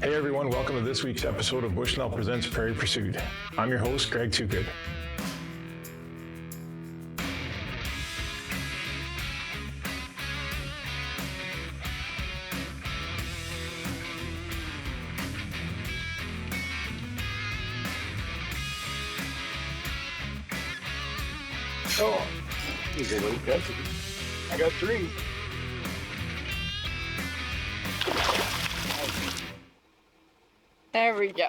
Hey everyone, welcome to this week's episode of Bushnell Presents Prairie Pursuit. I'm your host, Greg Toogood. Oh, I got 3. There we go.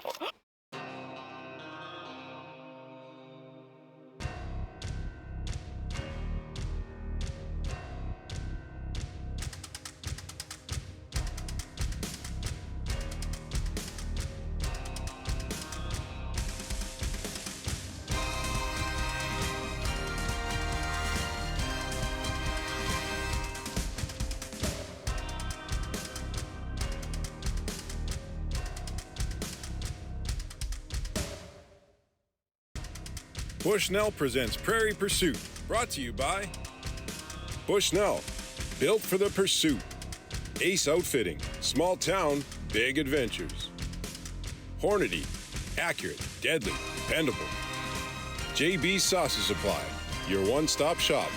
Bushnell presents Prairie Pursuit, brought to you by Bushnell, built for the pursuit. Ace Outfitting, small town, big adventures. Hornady, accurate, deadly, dependable. JB Sausage Supply, your one-stop shop.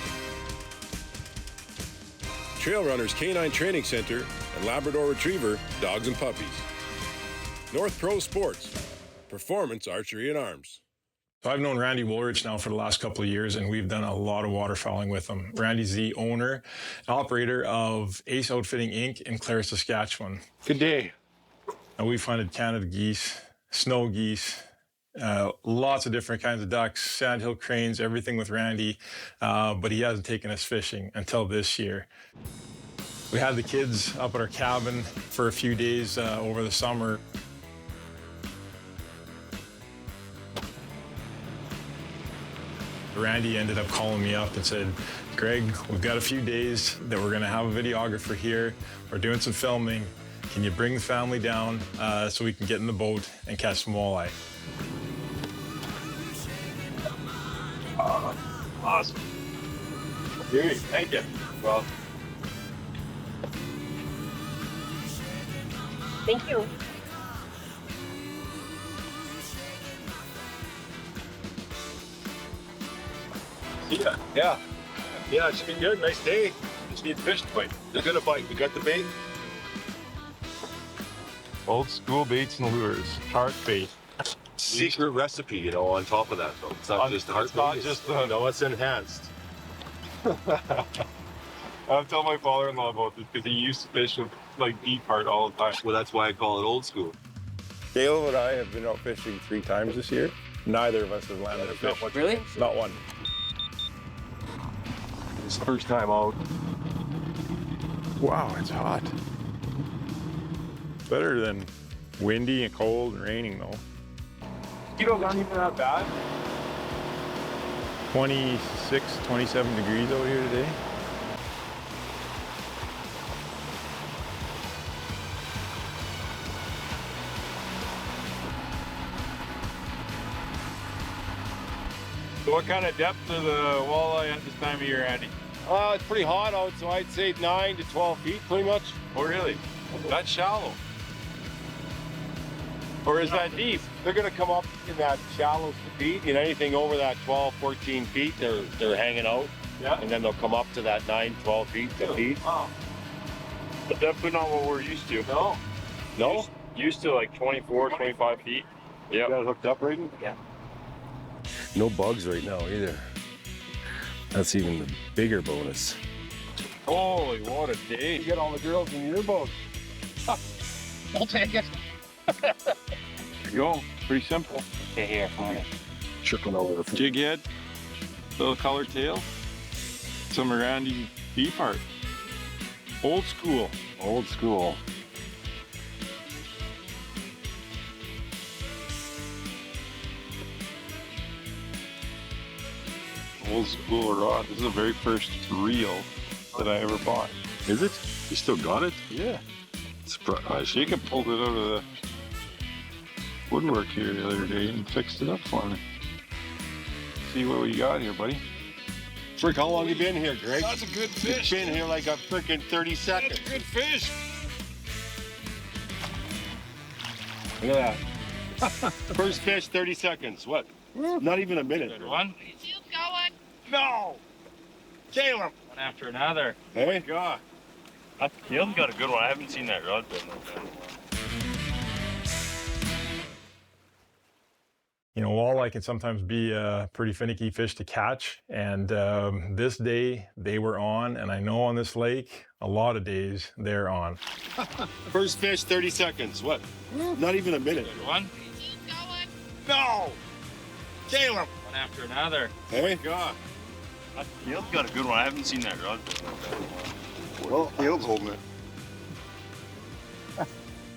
Trail Runners Canine Training Center and Labrador Retriever Dogs and Puppies. North Pro Sports, performance archery and arms. So I've known Randy Woolrich now for the last couple of years, and we've done a lot of waterfowling with him. Randy's the owner and operator of Ace Outfitting Inc. in Clare, Saskatchewan. Good day. And we've hunted Canada geese, snow geese, lots of different kinds of ducks, sandhill cranes, everything with Randy, but he hasn't taken us fishing until this year. We had the kids up at our cabin for a few days over the summer. Randy ended up calling me up and said, Greg, we've got a few days that we're going to have a videographer here. We're doing some filming. Can you bring the family down so we can get in the boat and catch some walleye? Awesome. Dude, thank you. Well, Thank you. yeah. It should be good. Nice day. Just need fish to bite. They're gonna bite. We got the bait. Old school baits and lures, heart bait. Secret recipe, on top of that, though. It's not just the heart It's not bait. just the. No, it's enhanced. I've told my father-in-law about this because he used to fish with deep heart all the time. Well, that's why I call it old school. Caleb and I have been out fishing 3 times this year. Neither of us have landed a fish. Really? Not one. It's the first time out. Wow, it's hot. Better than windy and cold and raining though. Not even that bad. 26, 27 degrees out here today. So what kind of depth are the walleye at this time of year, Andy? It's pretty hot out, so I'd say 9 to 12 feet, pretty much. Oh, really? That's shallow. Or is that deep? They're gonna come up in that shallow feet, anything over that 12, 14 feet, they're hanging out. Yeah. And then they'll come up to that 9, 12 feet to feet. Wow. But definitely not what we're used to. No. No? Used to 24, 25 feet. Yeah. Got it hooked up, Braden? Yeah. No bugs right now either. That's even the bigger bonus. Holy, what a day. You get all the girls in your boat. I'll take it. There you go. Pretty simple. Okay, here, come on. Trickling over the Jig head, little color tail, some Randy beef heart. Old school. old school. Old school rod. This is the very first reel that I ever bought. Is it? You still got it? Yeah. Surprise. Jacob pulled it out of the woodwork here the other day and fixed it up for me. See what we got here, buddy. Frick, how long you been here, Greg? That's a good fish. Been here like a freaking 30 seconds. That's a good fish. Look at that. First fish, 30 seconds. What? Not even a minute. Good one. Field's going. No! Caleb! One after another. Hey? God. Field's got a good one. I haven't seen that rod bit like that in a while. You know, walleye can sometimes be a pretty finicky fish to catch. And this day they were on, and I know on this lake, a lot of days they're on. First fish, 30 seconds. What? Not even a minute. Good one. Field's going. No! Caleb! One after another. Hey? God. Field's got a good one. I haven't seen that rod bit like that in a while. Well, Field's holding it.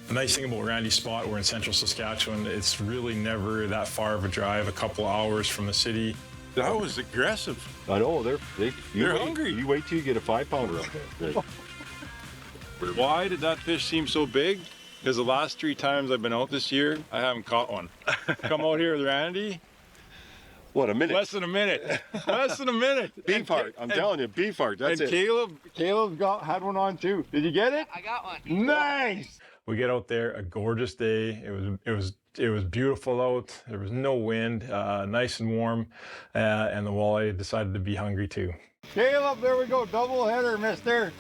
The nice thing about Randy's spot, we're in central Saskatchewan, it's really never that far of a drive, a couple hours from the city. That was aggressive. I know, they're hungry. You wait till you get a 5-pounder up there. Why did that fish seem so big? Because the last 3 times I've been out this year, I haven't caught one. Come out here with Randy, What, a minute? less than a minute. Less than a minute. Beef heart. I'm telling you, beef heart. That's And it. Caleb had one on too. Did you get it? I got one. Nice. We get out there, a gorgeous day. It was beautiful out. There was no wind, nice and warm, and the walleye decided to be hungry too. Caleb, there we go. Double header, mister.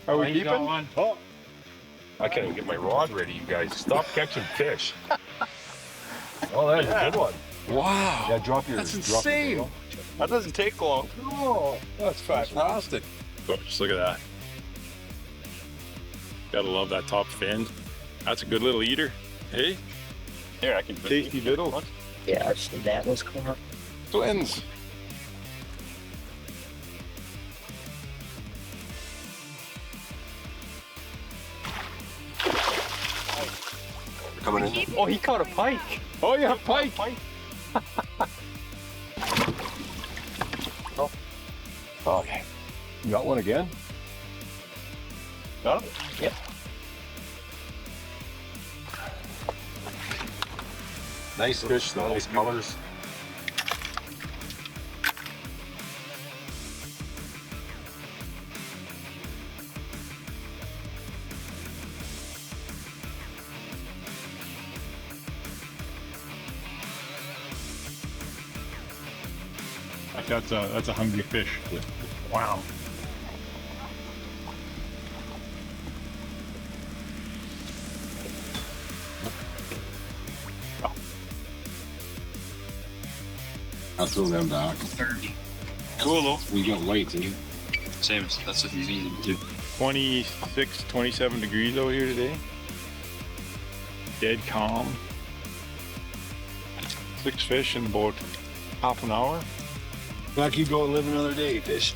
Are we keeping? One. Oh. I can't even get my rod ready, you guys. Stop catching fish. Oh, that's a good one. Wow. Yeah, drop your. That's drop insane. your That doesn't take long. Oh, that's fantastic. Oh, just look at that. Gotta love that top fin. That's a good little eater. Hey? Here, I can tasty little Yeah, that was cool. twins. Coming in. Oh, he caught a pike. Oh yeah, Pike. Okay. You got one again? Got it? Yep. Nice fish, nice colors. That's a hungry fish. Wow. I'll throw them back. 30. Cool though. We got white, eh? Same. That's what he's eating too. 26, 27 degrees out here today. Dead calm. 6 fish in about half an hour. Back you go and live another day, fish.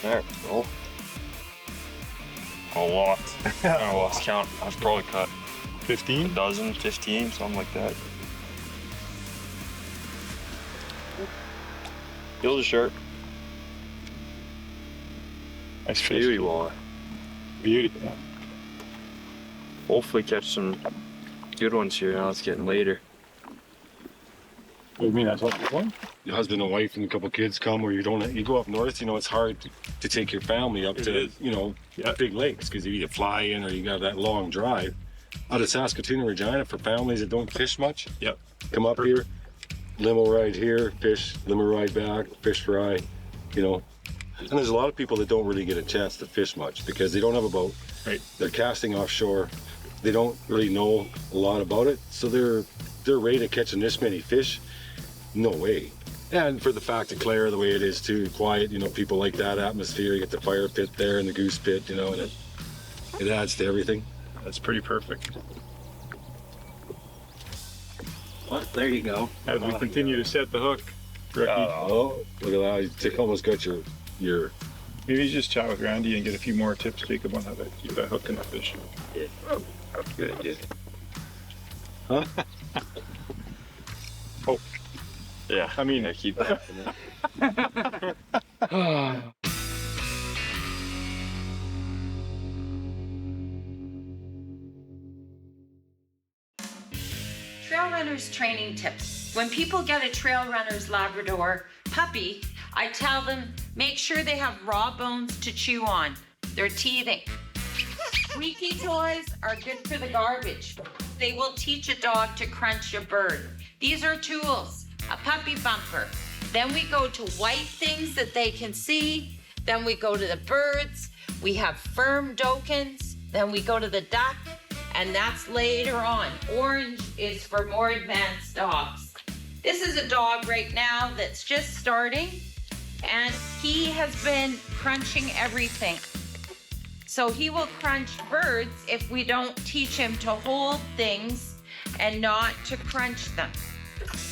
There we go. A lot. I lost count. I've probably cut 15? a dozen, 15, something like that. Feels a shirt. Nice fish. Beauty walleye. Beauty. Hopefully catch some good ones here. Now it's getting later. What do you mean? That's what one? Your husband and wife and a couple kids come, or you go up north, it's hard to take your family up It to, is. big lakes, because you either fly in or you got that long drive. Out of Saskatoon and Regina, for families that don't fish much, Yep. come up here, limo ride here, fish, limo ride back, fish fry, And there's a lot of people that don't really get a chance to fish much because they don't have a boat. Right. They're casting offshore. They don't really know a lot about it, so they're ready to catching this many fish. No way. And for the fact of Clare, the way it is too, quiet, people like that atmosphere. You get the fire pit there and the goose pit, and it adds to everything. That's pretty perfect. Well, there you go. As we continue to set the hook, Ricky, Oh, look at that! You almost got your. maybe just chat with Randy and get a few more tips, Jacob, on how to keep that hook in the fish. That's a good idea. Huh? Oh, Yeah. I mean, keep that. Trail Runners Training Tips. When people get a trail runner's Labrador puppy, I tell them make sure they have raw bones to chew on. They're teething. Squeaky toys are good for the garbage. They will teach a dog to crunch a bird. These are tools, a puppy bumper. Then we go to white things that they can see. Then we go to the birds. We have firm dokens. Then we go to the duck, and that's later on. Orange is for more advanced dogs. This is a dog right now that's just starting, and he has been crunching everything. So he will crunch birds if we don't teach him to hold things and not to crunch them.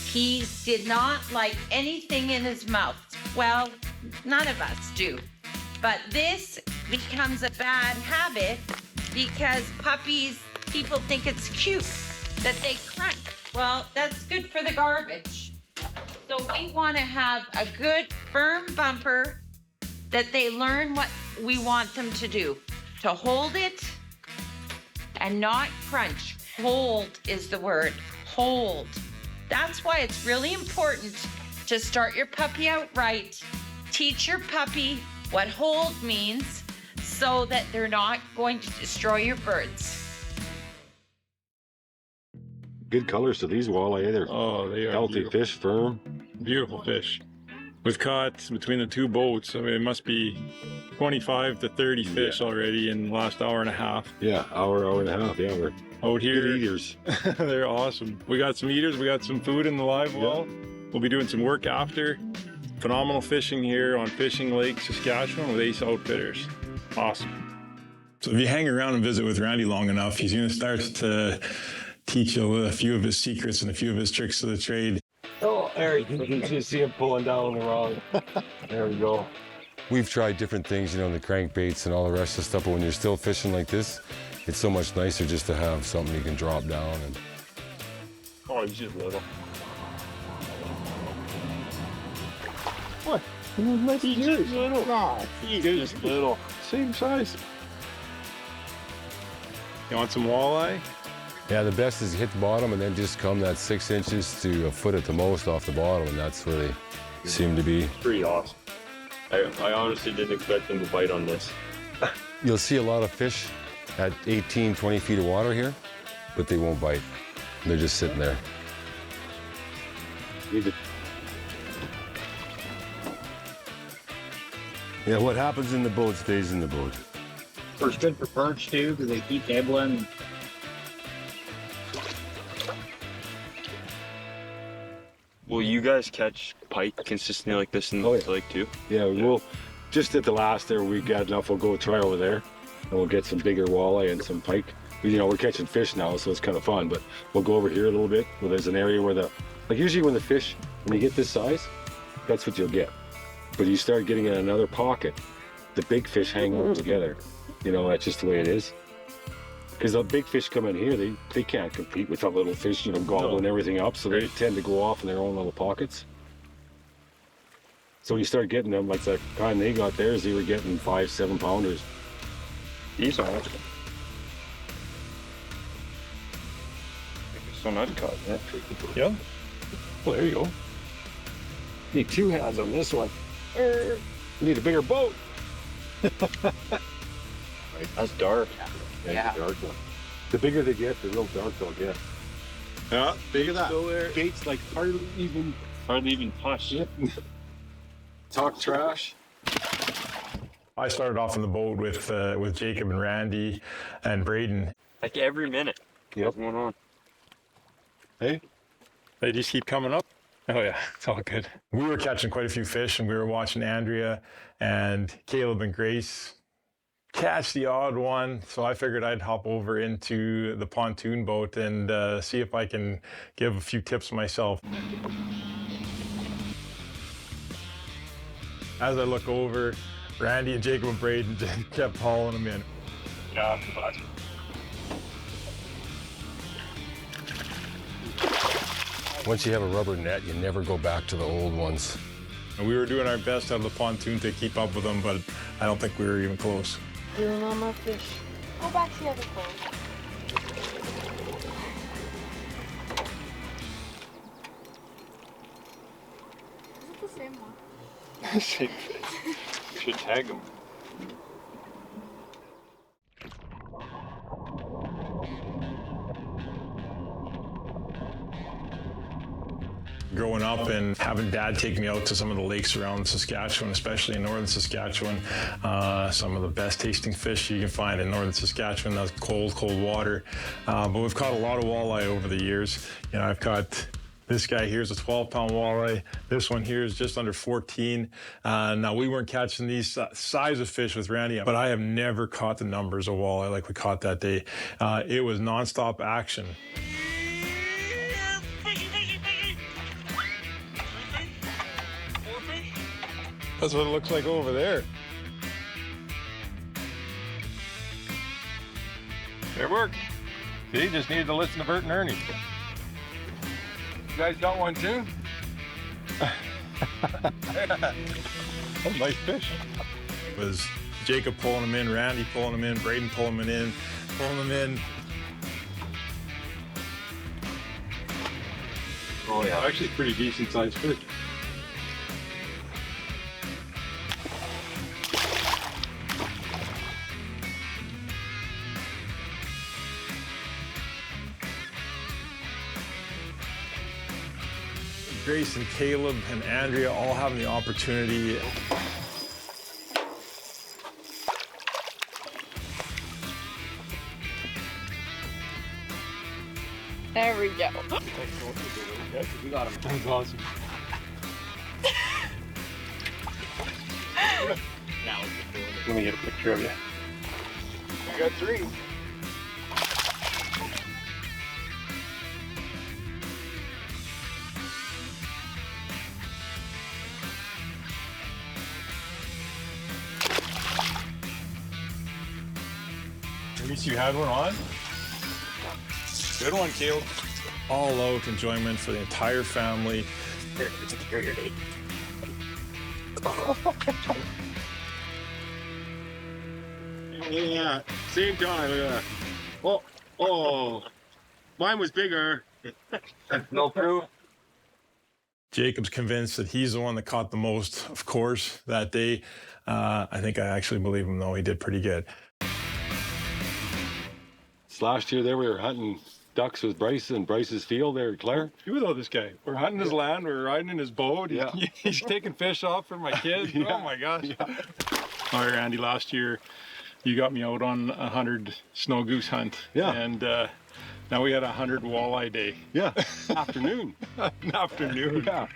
He did not like anything in his mouth. Well, none of us do. But this becomes a bad habit because puppies, people think it's cute that they crunch. Well, that's good for the garbage. So we want to have a good, firm bumper that they learn what we want them to do. To hold it and not crunch. Hold is the word. Hold. That's why it's really important to start your puppy out right. Teach your puppy what hold means so that they're not going to destroy your birds. Good colors to these walleye. They're They are healthy beautiful. fish, firm. Beautiful fish. We've caught between the two boats, I mean, it must be 25 to 30 fish already in the last hour and a half. Yeah, hour and a half. Yeah, we're Out here, good eaters. they're awesome. We got some eaters, we got some food in the live well. We'll be doing some work after. Phenomenal fishing here on Fishing Lake, Saskatchewan with Ace Outfitters. Awesome. So if you hang around and visit with Randy long enough, he's going to start to teach you a few of his secrets and a few of his tricks of the trade. Oh, there you can just see him pulling down the wrong. There we go. We've tried different things, you know, the crankbaits and all the rest of the stuff, but when you're still fishing like this, it's so much nicer just to have something you can drop down. And Oh, he's just little. He's just little. Nah, he's just little. Same size. You want some walleye? yeah, the best is you hit the bottom and then just come that 6 inches to a foot at the most off the bottom, and that's where they seem to be. Pretty awesome. I honestly didn't expect him to bite on this. You'll see a lot of fish at 18, 20 feet of water here, but they won't bite. They're just sitting there. Yeah, what happens in the boat stays in the boat. It's good for perch too, because they keep nibbling. Will you guys catch pike consistently like this in Oh, yeah. the lake too? Yeah, we'll just at the last there we got enough. We'll go try over there, and we'll get some bigger walleye and some pike. You know, we're catching fish now, so it's kind of fun. But we'll go over here a little bit. Where there's an area where like usually when you get this size, that's what you'll get. But you start getting in another pocket, the big fish hang all together. You know, that's just the way it is. Because the big fish come in here, they can't compete with the little fish, you know, gobbling everything up. So they tend to go off in their own little pockets. So you start getting them, like the kind they got theirs, they were getting 5-7 pounders. These are awesome. So not caught. Yeah. Well, there you go. Need 2 hands on this one. Need a bigger boat. That's dark. Yeah. Dark one. The bigger they get, the real dark they'll get. Yeah, big of that. So there. Bait's like hardly even touch. Talk trash. I started off in the boat with Jacob and Randy and Braden. Like every minute. Yep. What's going on? Hey, they just keep coming up. Oh yeah, it's all good. We were catching quite a few fish, and we were watching Andrea and Caleb and Grace catch the odd one. So I figured I'd hop over into the pontoon boat and see if I can give a few tips myself. As I look over, Randy and Jacob and Braden just kept hauling them in. Yeah, but Once you have a rubber net, you never go back to the old ones. And we were doing our best out of the pontoon to keep up with them, but I don't think we were even close. Doing all my fish. Go back to the other boat. same one. Same fish. We should tag them. Growing up and having Dad take me out to some of the lakes around Saskatchewan, especially in northern Saskatchewan, some of the best tasting fish you can find in northern Saskatchewan. That's cold water. But we've caught a lot of walleye over the years. You know, I've caught this guy here is a 12-pound walleye. This one here is just under 14. Now, we weren't catching these size of fish with Randy, but I have never caught the numbers of walleye like we caught that day. It was nonstop action. That's what it looks like over there. It worked. See, just needed to listen to Bert and Ernie. You guys got one too? Oh, nice fish. It was Jacob pulling them in, Randy pulling them in, Braden pulling them in, Oh yeah. Actually, pretty decent sized fish. Grace and Caleb and Andrea all having the opportunity. There we go. We got him. That was awesome. Let me get a picture of you. I got 3. At least you had one on. Good one, Caleb. All out enjoyment for the entire family. Yeah, same time. Look at that. Oh, mine was bigger. No proof. Jacob's convinced that he's the one that caught the most, of course, that day. I think I actually believe him, though. He did pretty good. Last year there we were hunting ducks with Bryce in Bryce's field there at Clare. You know this guy. We're hunting his land. We're riding in his boat. Yeah. He's taking fish off for my kids. Yeah. Oh my gosh. Yeah. All right, Andy, last year you got me out on 100 snow goose hunt. Yeah. And now we had 100 walleye day. Yeah, afternoon. An afternoon. Yeah.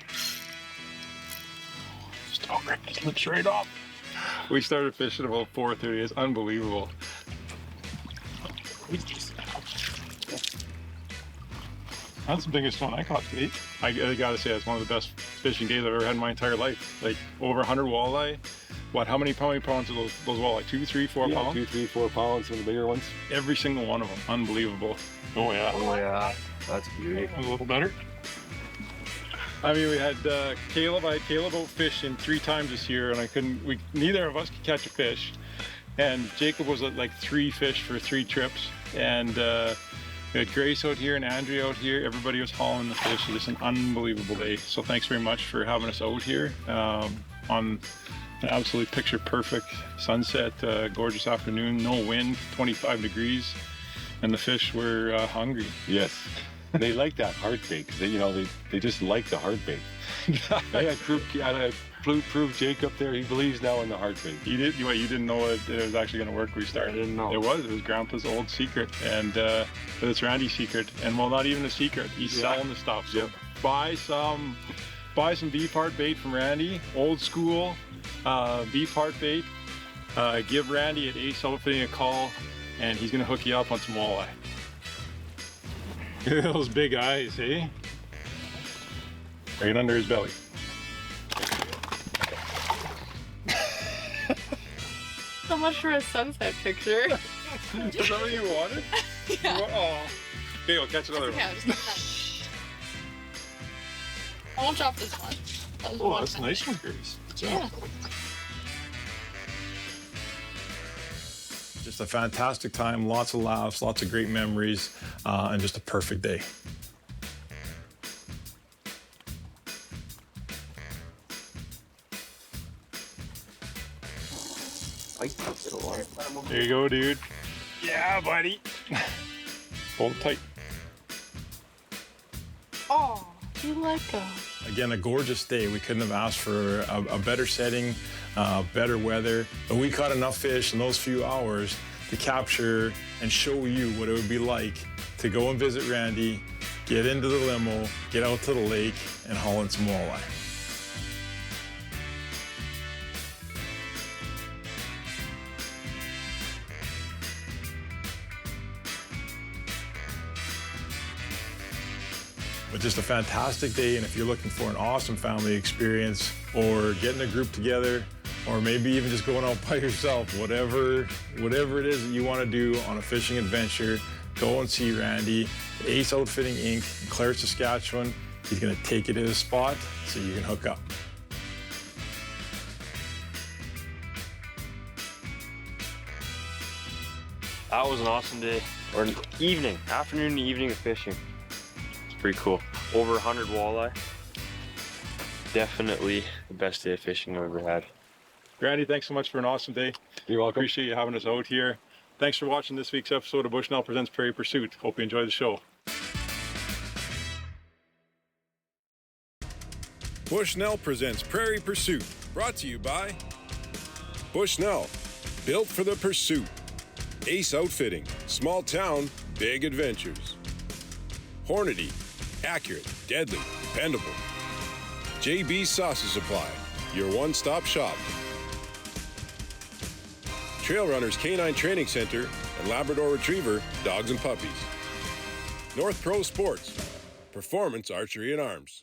Stop right, slips right off. We started fishing about 4:30. It's unbelievable. That's the biggest one I caught today. I gotta say, that's one of the best fishing days I've ever had in my entire life. Like over 100 walleye. What? How many pounds are those walleye? 2, 3, 4 pounds? 2, 3, 4 pounds, some of the bigger ones. Every single one of them. Unbelievable. Oh yeah. Oh yeah, that's beauty. A little better. I mean, we had Caleb. I had Caleb out fishing 3 times this year, and neither of us could catch a fish. And Jacob was at like 3 fish for 3 trips. And we had Grace out here and Andrea out here. Everybody was hauling the fish. Just an unbelievable day. So thanks very much for having us out here on an absolutely picture perfect sunset, gorgeous afternoon, no wind, 25 degrees, and the fish were hungry. Yes. They like that hard bait because they just like the hard bait. I had proved Jacob there. He believes now in the hard bait. You didn't know it was actually going to work. We started. I didn't know. It was Grandpa's old secret, and but it's Randy's secret, and well, not even a secret. He's selling the stuff. So buy some beef heart bait from Randy, old school beef heart bait. Give Randy at Ace Outfitting a call, and he's going to hook you up on some walleye. Look at those big eyes, eh? Right under his belly. So much for a sunset picture. Is that what you wanted? Yeah. Oh. Okay, I'll catch another one. Yeah, just I won't drop this one. That was Oh, one that's a time. nice one, Grace. Yeah. Just a fantastic time, lots of laughs, lots of great memories, and just a perfect day. There you go, dude. Yeah, buddy. Hold tight. Oh, you like them. Again, a gorgeous day. We couldn't have asked for a better setting, better weather. But we caught enough fish in those few hours to capture and show you what it would be like to go and visit Randy, get into the limo, get out to the lake, and haul in some walleye. But just a fantastic day, and if you're looking for an awesome family experience or getting a group together, or maybe even just going out by yourself, whatever it is that you want to do on a fishing adventure, go and see Randy, Ace Outfitting Inc. in Clare, Saskatchewan. He's going to take you to his spot so you can hook up. That was an awesome day, or an evening, afternoon and evening of fishing. It's pretty cool. Over 100 walleye. Definitely the best day of fishing I've ever had. Randy, thanks so much for an awesome day. You're welcome. Appreciate you having us out here. Thanks for watching this week's episode of Bushnell Presents Prairie Pursuit. Hope you enjoy the show. Bushnell presents Prairie Pursuit, brought to you by Bushnell, built for the pursuit. Ace Outfitting, small town, big adventures. Hornady, accurate, deadly, dependable. JB Sausage Supply, your one-stop shop. Trail Runners Canine Training Center and Labrador Retriever Dogs and Puppies. North Pro Sports, performance archery and arms.